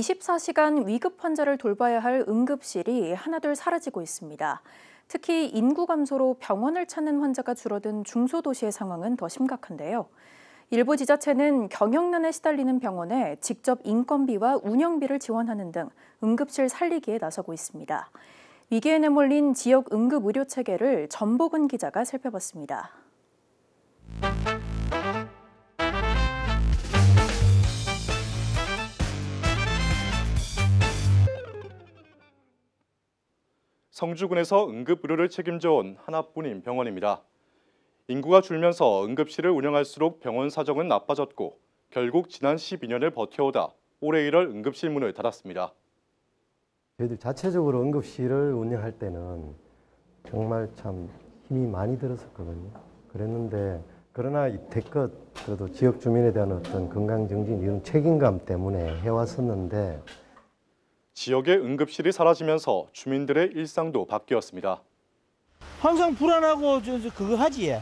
24시간 위급 환자를 돌봐야 할 응급실이 하나둘 사라지고 있습니다. 특히 인구 감소로 병원을 찾는 환자가 줄어든 중소도시의 상황은 더 심각한데요. 일부 지자체는 경영난에 시달리는 병원에 직접 인건비와 운영비를 지원하는 등 응급실 살리기에 나서고 있습니다. 위기에 내몰린 지역 응급의료 체계를 전복은 기자가 살펴봤습니다. 성주군에서 응급의료를 책임져온 하나뿐인 병원입니다. 인구가 줄면서 응급실을 운영할수록 병원 사정은 나빠졌고 결국 지난 12년을 버텨오다 올해 1월 응급실 문을 닫았습니다. 저희들 자체적으로 응급실을 운영할 때는 정말 참 힘이 많이 들었었거든요. 그랬는데 그러나 이때껏 그래도 지역 주민에 대한 어떤 건강정진 이런 책임감 때문에 해왔었는데 지역의 응급실이 사라지면서 주민들의 일상도 바뀌었습니다. 항상 불안하고 그거 하지.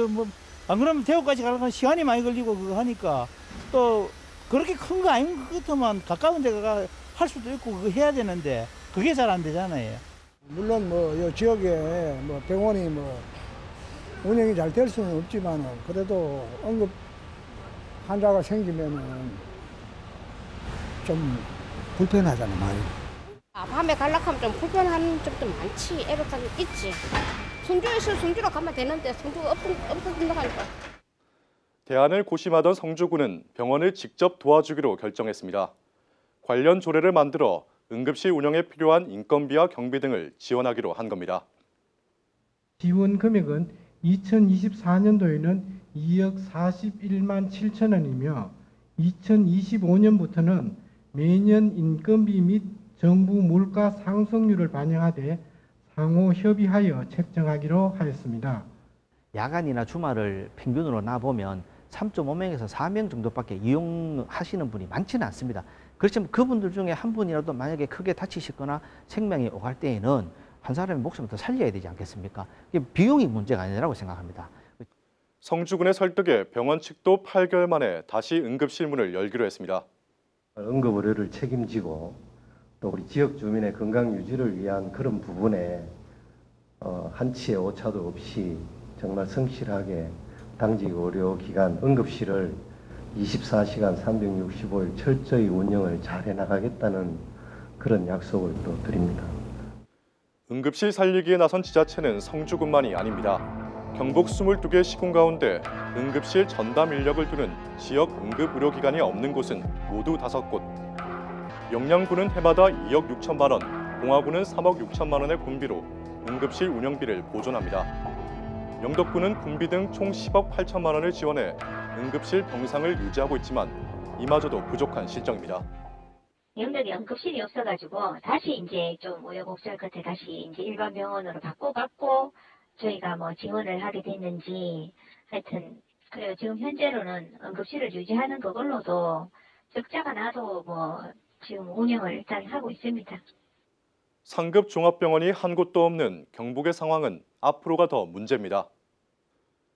뭐 안 그러면 대구까지 가려면 시간이 많이 걸리고 그거 하니까 또 그렇게 큰 거 아닌 것 같으면 가까운 데 가 할 수도 있고 그거 해야 되는데 그게 잘 안 되잖아요. 물론 이 지역에 병원이 운영이 잘 될 수는 없지만 그래도 응급 환자가 생기면은 좀 불편하잖아 많이. 밤에 가려면 좀 불편한 점도 많지. 애로사항 있지. 성주에서 성주로 가면 되는데 성주가 없어진다고 하니까. 대안을 고심하던 성주군은 병원을 직접 도와주기로 결정했습니다. 관련 조례를 만들어 응급실 운영에 필요한 인건비와 경비 등을 지원하기로 한 겁니다. 지원 금액은 2024년도에는 2억 41만 7천 원이며 2025년부터는 매년 인건비 및 정부 물가 상승률을 반영하되 상호 협의하여 책정하기로 하였습니다. 야간이나 주말을 평균으로 놔보면 3.5명에서 4명 정도밖에 이용하시는 분이 많지는 않습니다. 그렇지만 그분들 중에 한 분이라도 만약에 크게 다치시거나 생명이 오갈 때에는 한 사람의 목숨을 더 살려야 되지 않겠습니까? 이게 비용이 문제가 아니라고 생각합니다. 성주군의 설득에 병원 측도 8개월 만에 다시 응급실 문을 열기로 했습니다. 응급의료를 책임지고 또 우리 지역 주민의 건강 유지를 위한 그런 부분에 한치의 오차도 없이 정말 성실하게 당직 의료기관 응급실을 24시간 365일 철저히 운영을 잘 해나가겠다는 그런 약속을 또 드립니다. 응급실 살리기에 나선 지자체는 성주군만이 아닙니다. 경북 22개 시군 가운데 응급실 전담 인력을 두는 지역 응급의료기관이 없는 곳은 모두 5곳. 영양군은 해마다 2억 6천만 원, 봉화군은 3억 6천만 원의 군비로 응급실 운영비를 보존합니다. 영덕군은 군비 등 총 10억 8천만 원을 지원해 응급실 병상을 유지하고 있지만 이마저도 부족한 실정입니다. 영덕에 응급실이 없어가지고 다시 이제 좀 우여곡절 끝에 다시 이제 일반 병원으로 바꿔갖고 저희가 지원을 하게 됐는지 하여튼 그래요. 지금 현재로는 응급실을 유지하는 그걸로도 적자가 나도 지금 운영을 일단 하고 있습니다. 상급 종합병원이 한 곳도 없는 경북의 상황은 앞으로가 더 문제입니다.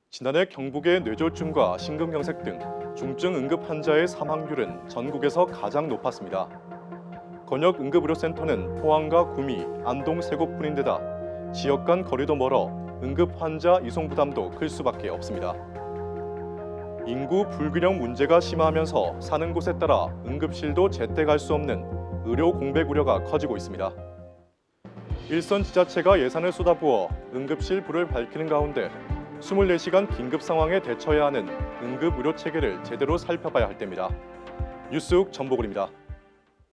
지난해 경북의 뇌졸중과 심근경색 등 중증 응급 환자의 사망률은 전국에서 가장 높았습니다. 권역 응급의료센터는 포항과 구미, 안동 세 곳뿐인데다 지역 간 거리도 멀어 응급 환자 이송 부담도 클 수밖에 없습니다. 인구 불균형 문제가 심화하면서 사는 곳에 따라 응급실도 제때 갈 수 없는 의료 공백 우려가 커지고 있습니다. 일선 지자체가 예산을 쏟아부어 응급실 불을 밝히는 가운데 24시간 긴급 상황에 대처해야 하는 응급 의료 체계를 제대로 살펴봐야 할 때입니다. 뉴스국 전보근입니다.